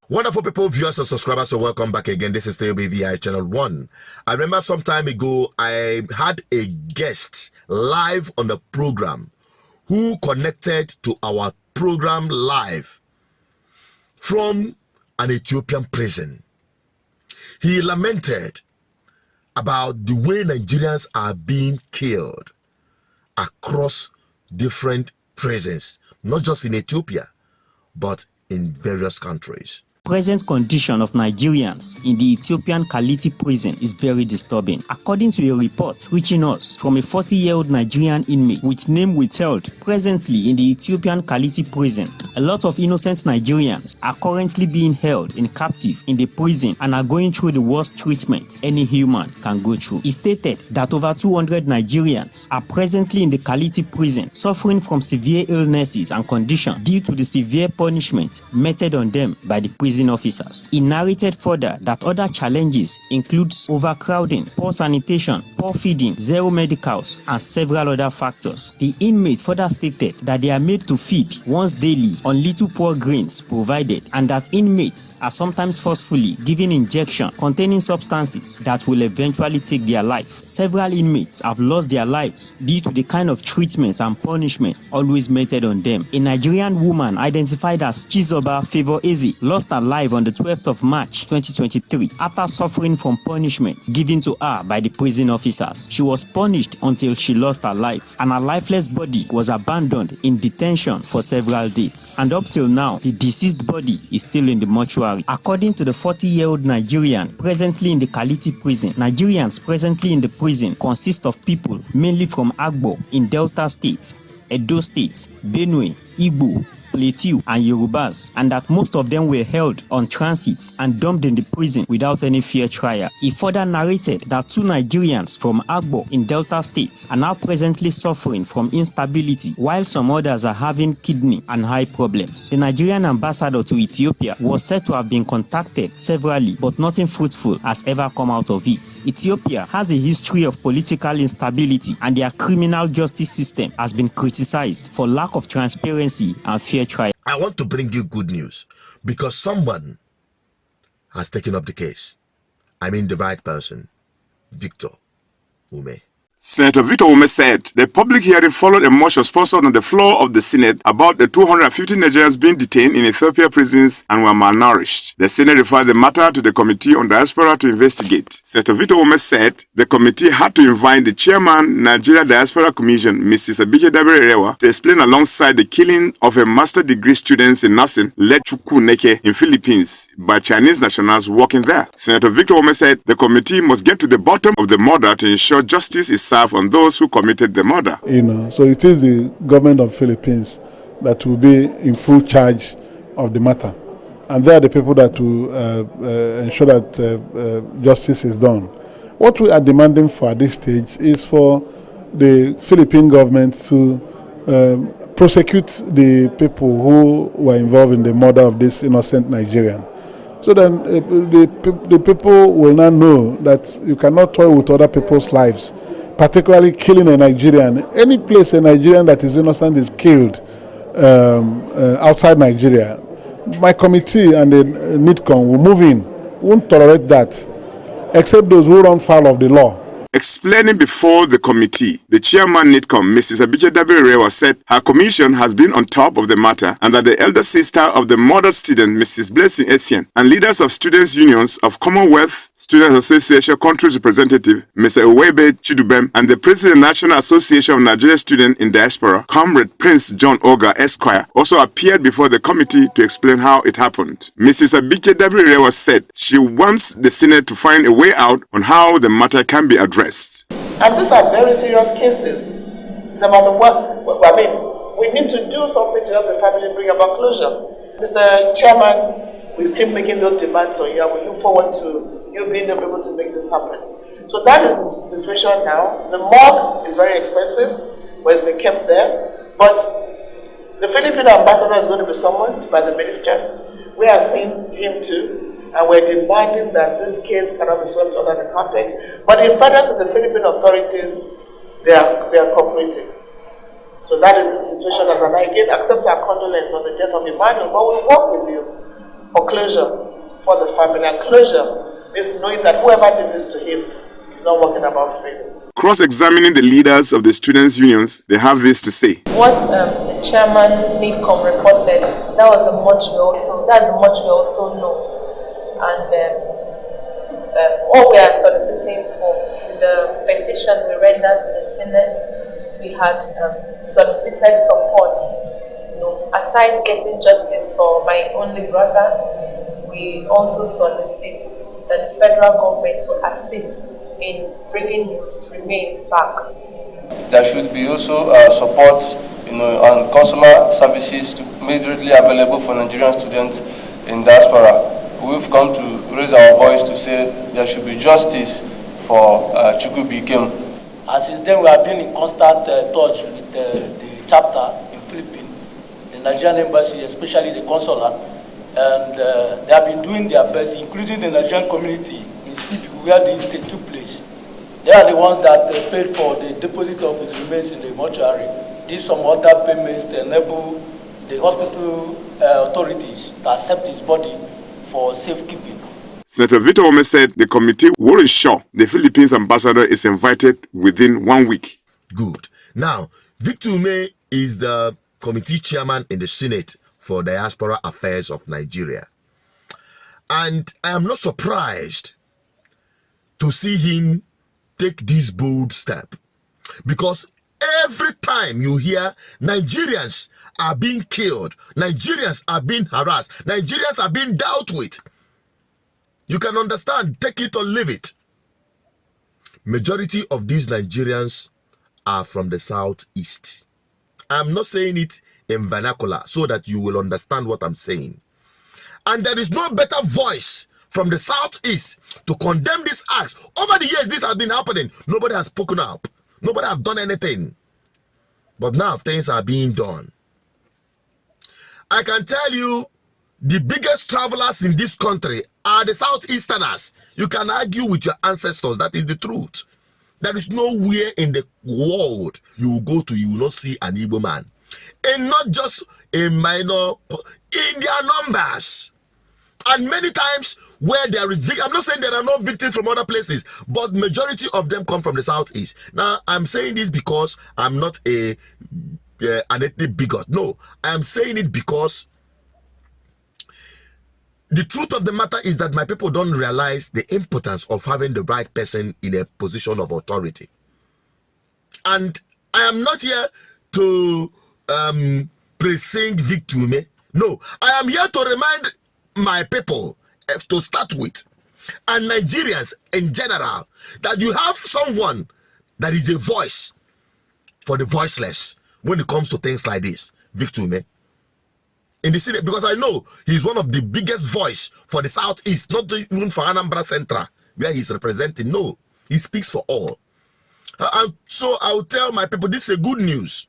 Wonderful people, viewers and subscribers, so welcome back again. This is the BVI Channel 1. I remember some time ago, I had a guest live on the program who connected to our program live from an Ethiopian prison. He lamented about the way Nigerians are being killed across different prisons, not just in Ethiopia, but in various countries. Present condition of Nigerians in the Ethiopian Kaliti prison is very disturbing. According to a report reaching us from a 40-year-old Nigerian inmate with name withheld presently in the Ethiopian Kaliti prison, a lot of innocent Nigerians are currently being held in captive in the prison and are going through the worst treatment any human can go through. He stated that over 200 Nigerians are presently in the Kaliti prison suffering from severe illnesses and conditions due to the severe punishment meted on them by the prison officers. He narrated further that other challenges includes overcrowding, poor sanitation, poor feeding, zero medicals, and several other factors. The inmate further stated that they are made to feed once daily on little poor grains provided, and that inmates are sometimes forcefully given injections containing substances that will eventually take their life. Several inmates have lost their lives due to the kind of treatments and punishments always meted on them. A Nigerian woman identified as Chizoba Favor Eze lost her life on the 12th of March 2023 after suffering from punishment given to her by the prison officers. She was punished until she lost her life, and her lifeless body was abandoned in detention for several days. And up till now, the deceased body is still in the mortuary. According to the 40-year-old Nigerian presently in the Kaliti prison, Nigerians presently in the prison consist of people mainly from Agbo in Delta States, Edo States, Benue, Igbo, Plateau, and Yorubas, and that most of them were held on transit and dumped in the prison without any fair trial. He further narrated that 2 Nigerians from Agbo in Delta State are now presently suffering from instability, while some others are having kidney and eye problems. The Nigerian ambassador to Ethiopia was said to have been contacted severally, but nothing fruitful has ever come out of it. Ethiopia has a history of political instability, and their criminal justice system has been criticized for lack of transparency and fair trial. I want to bring you good news because someone has taken up the case. I mean the right person, Victor Umeh. Senator Victor Umeh said the public hearing followed a motion sponsored on the floor of the Senate about the 250 Nigerians being detained in Ethiopia prisons and were malnourished. The Senate referred the matter to the Committee on Diaspora to investigate. Senator Victor Umeh said the committee had to invite the chairman, Nigeria Diaspora Commission, Mrs. Abike Dabere-Rewa, to explain alongside the killing of a master degree student in nursing, led Chukwu Neke, in Philippines by Chinese nationals working there. Senator Victor Umeh said the committee must get to the bottom of the murder to ensure justice is served on those who committed the murder. So it is the government of Philippines that will be in full charge of the matter, and they are the people that will ensure that justice is done. What we are demanding for at this stage is for the Philippine government to prosecute the people who were involved in the murder of this innocent Nigerian. So then the people will now know that you cannot toy with other people's lives, particularly killing a Nigerian. Any place a Nigerian that is innocent is killed outside Nigeria, my committee and the NIDCON will move in. We won't tolerate that, except those who run foul of the law. Explaining before the committee, the chairman NIDCOM, Mrs. Abike Dabere-Rewa, said her commission has been on top of the matter and that the elder sister of the murdered student, Mrs. Blessing Essien, and leaders of students' unions of Commonwealth Students Association Country's representative, Mr. Owebe Chidubem, and the President National Association of Nigerian Students in Diaspora, Comrade Prince John Oga Esquire, also appeared before the committee to explain how it happened. Mrs. Abike Dabere-Rewa said she wants the Senate to find a way out on how the matter can be addressed. And these are very serious cases. It's about the work. I mean, we need to do something to help the family bring about closure. Mr. Chairman, we keep making those demands on you, and we look forward to you being able to make this happen. So that is the situation now. The morgue is very expensive, where it's been kept there, but the Philippine ambassador is going to be summoned by the minister. We are seeing him too. And we're demanding that this case cannot be swept under the carpet. But in fairness to the Philippine authorities, they are cooperating. So that is the situation. And I again accept our condolence on the death of Emmanuel, but we'll work with you for closure for the family. And closure means knowing that whoever did this to him is not working about failing. Cross-examining the leaders of the students' unions, they have this to say. What the chairman NIDCOM reported, that's the much we also know. And what we are soliciting for, in the petition we rendered to the Senate, we had solicited support. Aside getting justice for my only brother, we also solicit that the federal government will assist in bringing his remains back. There should be also support, and consular services to made readily available for Nigerian students in diaspora. We've come to raise our voice to say there should be justice for Chukwu Bikem. And since then, we have been in constant touch with the chapter in Philippines, the Nigerian embassy, especially the consular, and they have been doing their best, including the Nigerian community in Sibiu, where the incident took place. They are the ones that paid for the deposit of his remains in the mortuary, did some other payments to enable the hospital authorities to accept his body for safekeeping. Senator Victor Umeh said the committee will ensure the Philippines ambassador is invited within 1 week. Good. Now, Victor Umeh is the committee chairman in the Senate for Diaspora Affairs of Nigeria. And I am not surprised to see him take this bold step, because every time you hear Nigerians are being killed, Nigerians are being harassed, Nigerians are being dealt with, you can understand, take it or leave it. Majority of these Nigerians are from the southeast. I'm not saying it in vernacular so that you will understand what I'm saying. And there is no better voice from the southeast to condemn these acts. Over the years, this has been happening. Nobody has spoken up. Nobody has done anything. But now things are being done. I can tell you, the biggest travelers in this country are the southeasterners. You can argue with your ancestors. That is the truth. There is nowhere in the world you will go to, you will not see an Igbo man. And not just a minor, in their numbers. And many times where there is, I'm not saying there are no victims from other places, but majority of them come from the southeast. Now, I'm saying this because I'm not an ethnic bigot. No, I'm saying it because the truth of the matter is that my people don't realize the importance of having the right person in a position of authority. And I am not here to praising Victor Umeh. No, I am here to remind my people, to start with, and Nigerians in general, that you have someone that is a voice for the voiceless when it comes to things like this. Victor Umeh in the city, because I know he's one of the biggest voice for the southeast, not even for Anambra Central where he's representing. No, he speaks for all. And so I'll tell my people, this is a good news.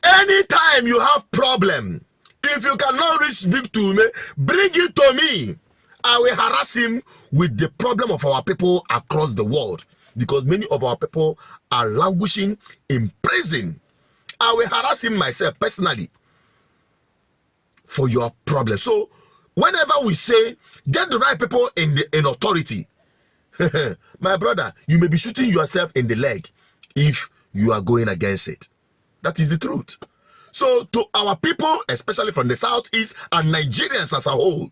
Anytime you have problem, if you cannot reach Victor Umeh, bring it to me. I will harass him with the problem of our people across the world, because many of our people are languishing in prison. I will harass him myself personally for your problem. So whenever we say get the right people in authority, my brother, you may be shooting yourself in the leg if you are going against it. That is the truth. So to our people, especially from the southeast and Nigerians as a whole,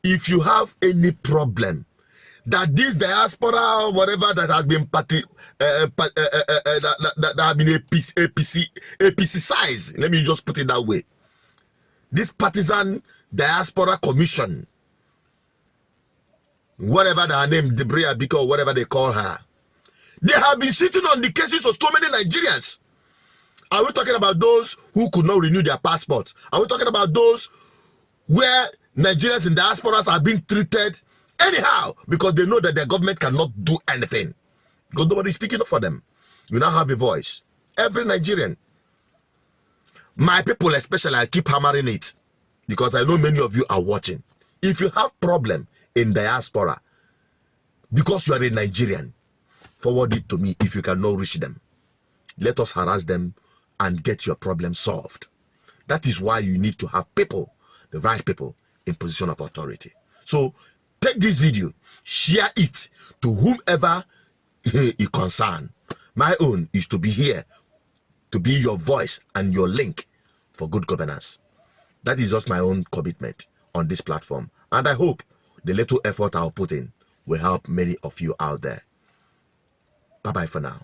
if you have any problem that this diaspora, whatever that has been that have been epicized, let me just put it that way, this partisan diaspora commission, whatever their name, Debray Abika or whatever they call her, they have been sitting on the cases of so many Nigerians. Are we talking about those who could not renew their passports? Are we talking about those where Nigerians in diasporas are being treated anyhow because they know that their government cannot do anything? Because nobody is speaking up for them. You now have a voice. Every Nigerian. My people especially, I keep hammering it because I know many of you are watching. If you have problem in diaspora because you are a Nigerian, forward it to me if you cannot reach them. Let us harass them and get your problem solved. That is why you need to have people, the right people, in position of authority. So take this video, share it to whomever it concern. My own is to be here, to be your voice and your link for good governance. That is just my own commitment on this platform, and I hope the little effort I'll put in will help many of you out there. Bye bye for now.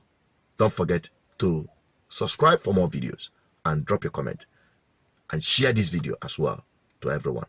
Don't forget to subscribe for more videos and drop your comment and share this video as well to everyone.